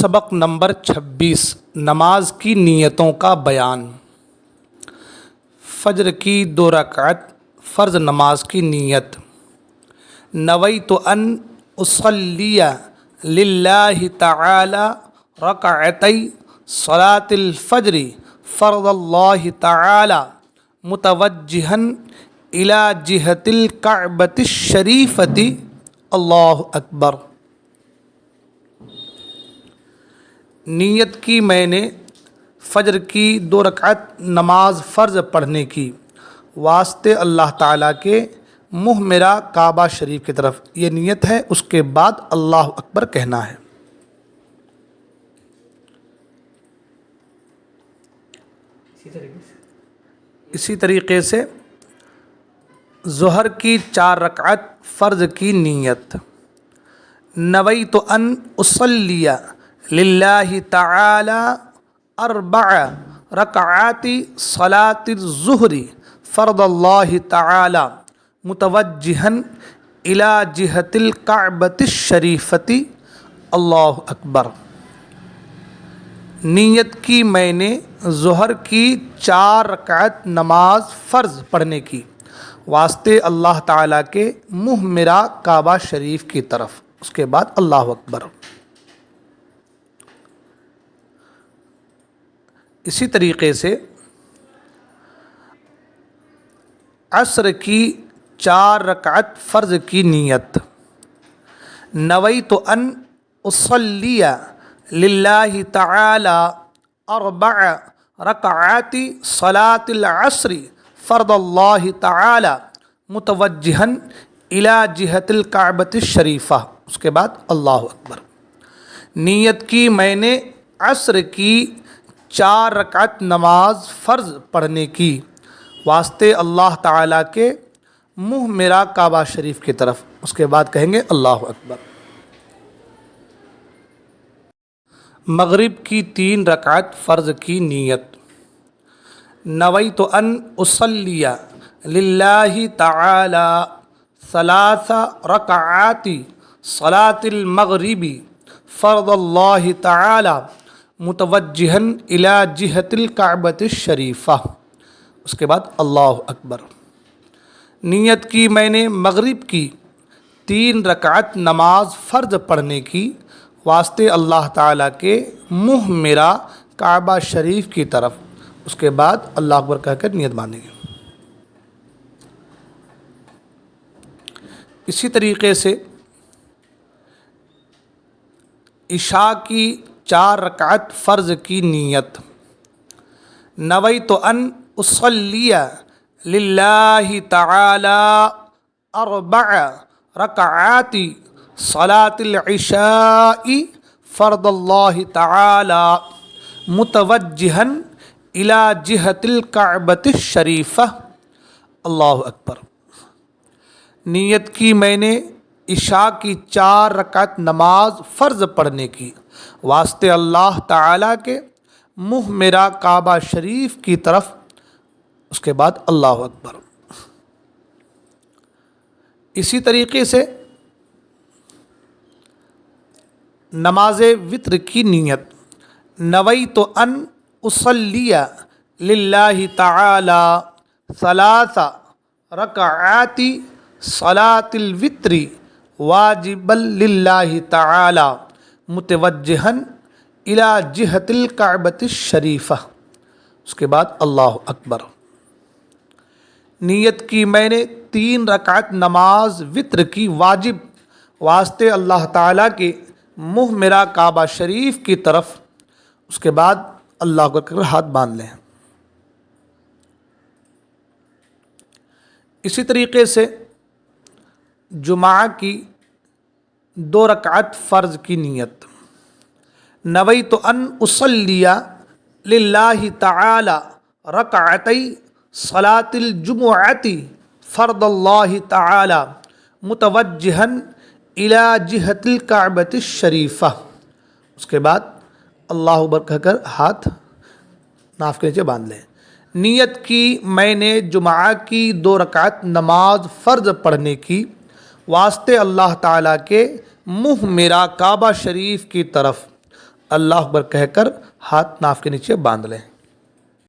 سبق نمبر 26 نماز کی نیتوں کا بیان۔ فجر کی 2 رکعت فرض نماز کی نیت۔ نویت ان اصلی للہ تعالی رکعتی صلاۃ الفجر فرض اللہ تعالی متوجہا الی جہت الکعبۃ الشریفۃ اللہ اکبر۔ نیت کی میں نے فجر کی 2 رکعت نماز فرض پڑھنے کی واسطے اللہ تعالیٰ کے منہ میرا کعبہ شریف کی طرف، یہ نیت ہے۔ اس کے بعد اللہ اکبر کہنا ہے۔ اسی طریقے سے ظہر کی 4 رکعت فرض کی نیت۔ نویت ان اصلی للہ تعالی 4 رکعات صلاۃ الظہر فرض اللہ تعالی متوجہا الی جہت الکعبۃ الشریفۃ اللہ اکبر۔ نیت کی میں نے ظہر کی 4 رکعت نماز فرض پڑھنے کی واسطے اللہ تعالیٰ کے منہ میرا کعبہ شریف کی طرف، اس کے بعد اللہ اکبر۔ اسی طریقے سے عصر کی 4 رکعت فرض کی نیت۔ نویت ان اصلی للہ تعالی 4 رکعات صلاۃ العصر فرض اللہ تعالی متوجہا الی جہت الکعبۃ الشریفہ، اس کے بعد اللہ اکبر۔ نیت کی میں نے عصر کی 4 رکعت نماز فرض پڑھنے کی واسطے اللہ تعالیٰ کے منہ میرا کعبہ شریف کی طرف، اس کے بعد کہیں گے اللہ اکبر۔ مغرب کی 3 رکعت فرض کی نیت۔ نویت ان اصلی للہ تعالی 3 رکعات صلاۃ المغرب فرض اللہ تعالی متوجہا الی جہت الکعبۃ الشریفہ، اس کے بعد اللہ اکبر۔ نیت کی میں نے مغرب کی 3 رکعت نماز فرض پڑھنے کی واسطے اللہ تعالیٰ کے منہ میرا کعبہ شریف کی طرف، اس کے بعد اللہ اکبر کہہ کر نیت باندھیں گے۔ اسی طریقے سے عشاء کی 4 رکعت فرض کی نیت۔ نویت ان اصلی للہ تعالی 4 رکعات صلاۃ العشاء فرض اللہ تعالی متوجہا الی جہت الکعبۃ الشریفہ، اللہ اکبر۔ نیت کی میں نے عشاء کی 4 رکعت نماز فرض پڑھنے کی واسطے اللہ تعالیٰ کے منہ میرا کعبہ شریف کی طرف، اس کے بعد اللہ اکبر۔ اسی طریقے سے نماز وتر کی نیت۔ نویت ان اصلی للہ تعالی 3 رکعات صلاۃ الوتر واجبا للہ تعالی متوجہا الی جہت الکعبۃ الشریفہ، اس کے بعد اللہ اکبر۔ نیت کی میں نے 3 رکعت نماز وتر کی واجب واسطے اللہ تعالیٰ کے منہ میرا کعبہ شریف کی طرف، اس کے بعد اللہ اکبر کر ہاتھ باندھ لیں۔ اسی طریقے سے جمعہ کی 2 رکعت فرض کی نیت۔ نویت ان اصلی للہ تعالی رکعتی صلاۃ الجمعۃ فرض اللہ تعالی متوجہا الی جہت الکعبۃ الشریفہ، اس کے بعد اللہ اکبر کہہ کر ہاتھ ناف کے نیچے باندھ لیں۔ نیت کی میں نے جمعہ کی 2 رکعت نماز فرض پڑھنے کی واسطے اللہ تعالیٰ کے منہ میرا کعبہ شریف کی طرف، اللہ اکبر کہہ کر ہاتھ ناف کے نیچے باندھ لیں۔